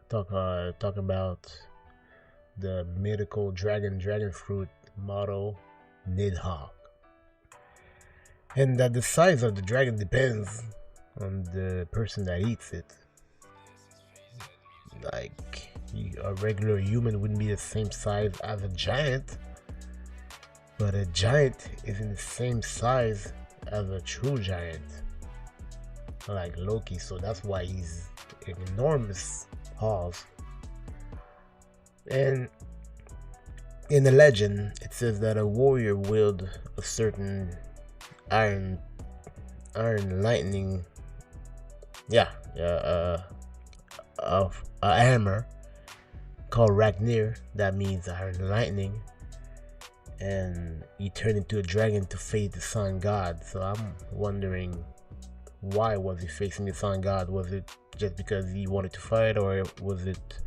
talk about the mythical dragon fruit model Nidhogg, and that the size of the dragon depends on the person that eats it. Like a regular human wouldn't be the same size as a giant, but a giant isn't the same size as a true giant, like Loki. So that's why he's an enormous horse. And in the legend, it says that a warrior wielded a certain iron, iron lightning, yeah, of a hammer called Ragnir. That means iron lightning, and he turned into a dragon to face the sun god. So I'm wondering, why was he facing the sun god? Was it just because he wanted to fight, or was it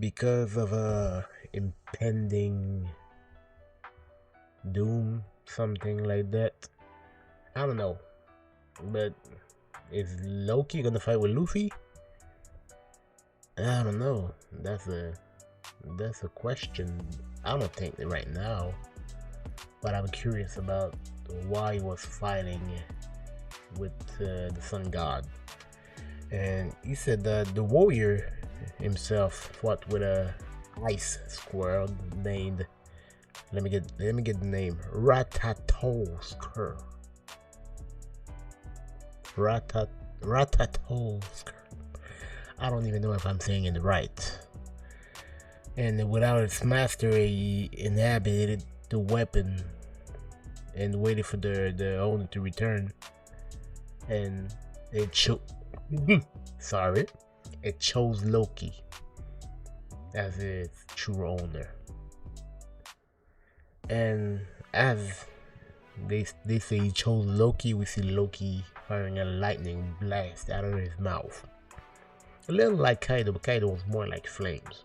because of a impending doom, something like that? I don't know. But is Loki gonna fight with Luffy? I don't know. That's a question. I don't think right now, but I'm curious about why he was fighting with the sun god. And he said that the warrior himself fought with a ice squirrel named, let me get the name, Ratatoskr. Ratatoskr. I don't even know if I'm saying it right. And without its master, he inhabited the weapon and waited for the owner to return. And it chose sorry, it chose Loki as its true owner. And as they say he chose Loki, we see Loki firing a lightning blast out of his mouth. A little like Kaido, but Kaido was more like flames.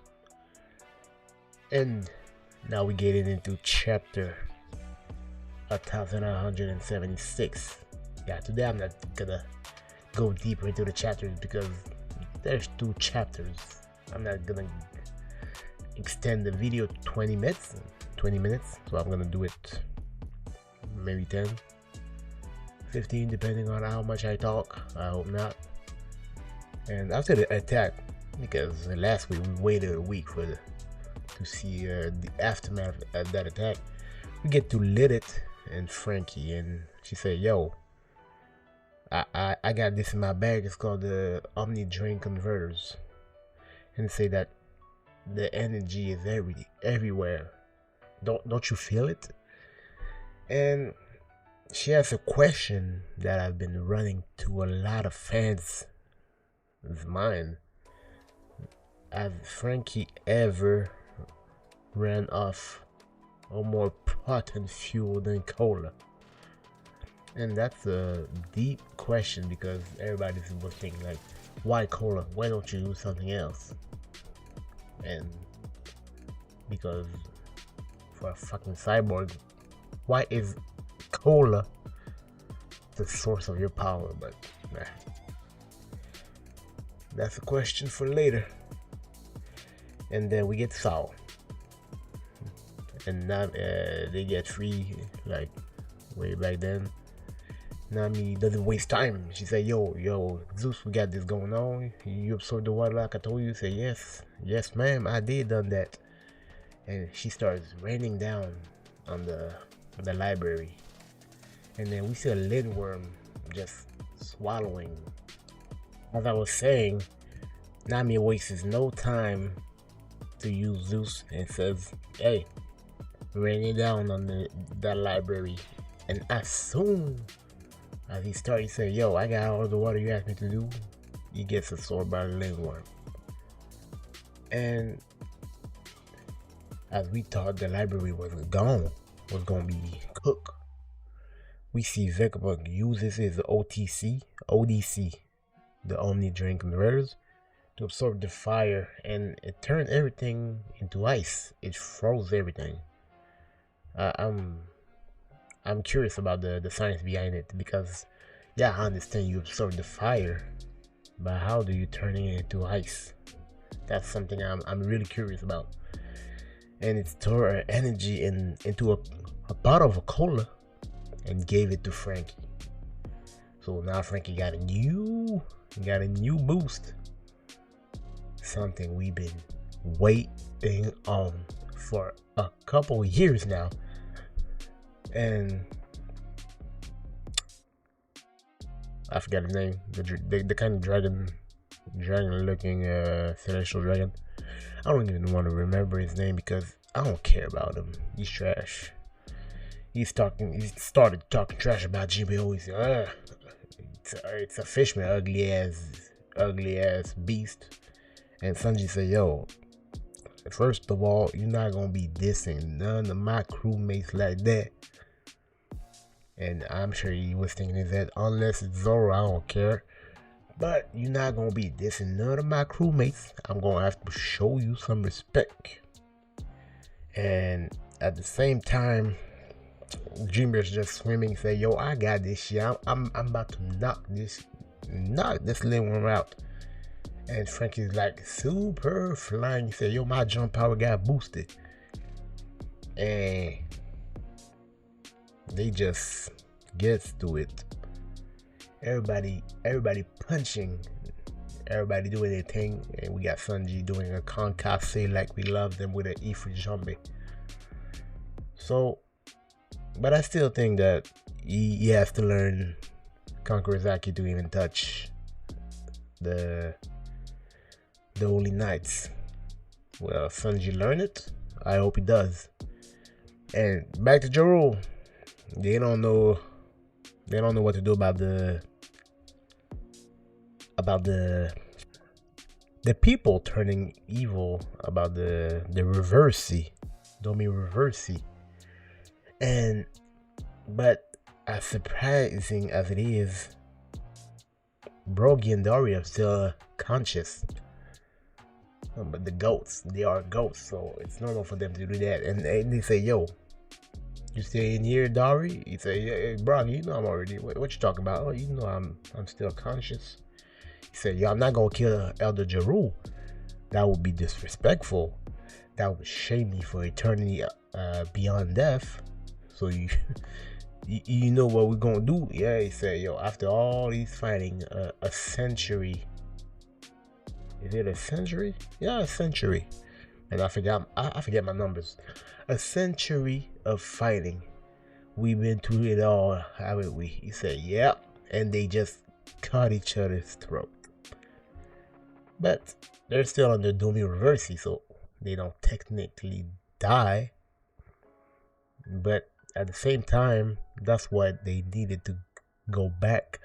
And now we get into chapter 1176. Yeah, today I'm not gonna go deeper into the chapters because there's 2 chapters. I'm not gonna extend the video 20 minutes, so I'm gonna do it maybe 10, 15, depending on how much I talk. I hope not. And after the attack, because last week we waited a week to see the aftermath of that attack, we get to Lilith and Frankie, and she said, "Yo, I got this in my bag. It's called the Omni Drain Converters," and say that the energy is everywhere. Don't you feel it? And she has a question that I've been running to a lot of fans' mind. Has Frankie ever ran off a more potent fuel than cola? And that's a deep question because everybody's thinking like, why cola? Why don't you do something else? And because for a fucking cyborg, why is cola the source of your power? But nah, that's a question for later. And then we get Sao, and now they get free like way back then. Nami doesn't waste time. She said, yo, Zeus, we got this going on. You absorbed the water like I told you. Say, yes ma'am, I did done that. And she starts raining down on the library. And then we see a lindworm just swallowing. As I was saying, Nami wastes no time to use Zeus and says, hey, raining down on that library. And as soon as he started to say, yo, I got all the water you asked me to do, he gets absorbed by the lindworm. And as we thought the library was gone, was gonna be cooked, we see Vegapunk uses his ODC, the Omni Drain Converters, to absorb the fire, and it turned everything into ice. It froze everything. I'm curious about the science behind it, because yeah, I understand you absorb the fire, but how do you turn it into ice? That's something I'm really curious about. And it tore her energy into a bottle of a cola and gave it to Franky. So now Franky got a new boost. Something we've been waiting on for a couple years now. And I forgot his name. The kind of dragon looking celestial dragon. I don't even want to remember his name because I don't care about him. He's trash. He started talking trash about GBO. He said, it's a fishman, ugly ass beast. And Sanji said, yo, first of all, you're not gonna be dissing none of my crewmates like that. And I'm sure he was thinking in his head, unless it's Zoro, I don't care. But you're not gonna be dissing none of my crewmates. I'm gonna have to show you some respect. And at the same time, Dreamer's just swimming, say, yo, I got this shit. I'm about to knock this little one out. And Franky's like super flying. He said, yo, my jump power got boosted. And they just gets to it. Everybody punching, everybody doing their thing, and we got Sanji doing a concasse like we love them with an Ifrit Jambe. So, but I still think that he has to learn Kankurazaki to even touch the Holy Knights. Well, Sanji learned it. I hope he does. And back to Joro. They don't know what to do about the people turning evil, about the Reversi, Domi Reversi. But as surprising as it is, Brogy and Dory are still conscious. But the goats, they are ghosts, so it's normal for them to do that. And they say, yo, you stay in here, Dory? He say, hey, Brogy, you know I'm already, what you talking about? Oh, you know I'm still conscious. He said, yo, I'm not gonna kill Elder Jeru. That would be disrespectful. That would shame me for eternity beyond death. So you know what we're gonna do? Yeah, he said, yo, after all these fighting, a century. Is it a century? Yeah, a century. And I forget my numbers. A century of fighting. We've been through it all, haven't we? He said, yeah. And they just cut each other's throat. But they're still under Domi Reversi, so they don't technically die. But at the same time, that's what they needed to go back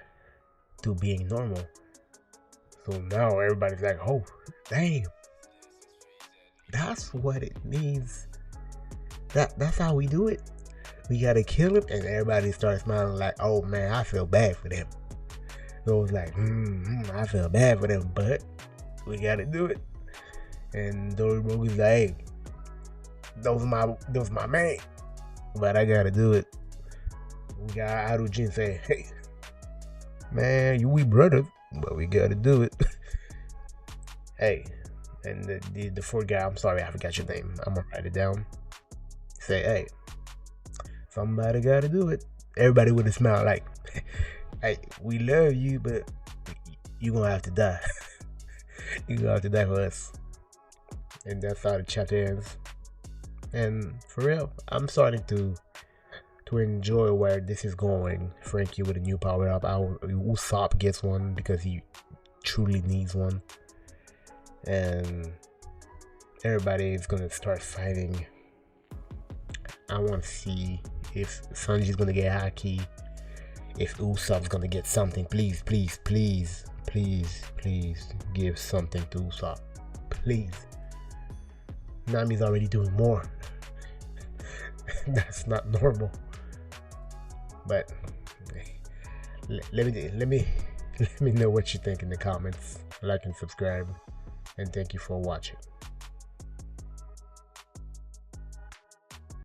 to being normal. So now everybody's like, oh, damn. That's what it means. That's how we do it. We gotta kill him, and everybody starts smiling like, oh man, I feel bad for them. So it was like, I feel bad for them, but we gotta do it. And Dory Brogy's like, hey, those my man, but I gotta do it. We got Arujin saying, hey, man, we brothers, but we gotta do it. Hey, and the fourth guy, I'm sorry, I forgot your name. I'm gonna write it down. Say, hey, somebody gotta do it. Everybody with a smile, like, hey, we love you, but you gonna have to die. You gonna have to die for us. And that's how the chapter ends. And for real, I'm starting to enjoy where this is going. Franky with a new power up. Usopp gets one because he truly needs one. And everybody is gonna start fighting. I want to see if Sanji's gonna get Haki, if Usopp's gonna get something. Please, please, please, please, please give something to Usopp. Please. Nami's already doing more. That's not normal. But let me know what you think in the comments. Like and subscribe. And thank you for watching.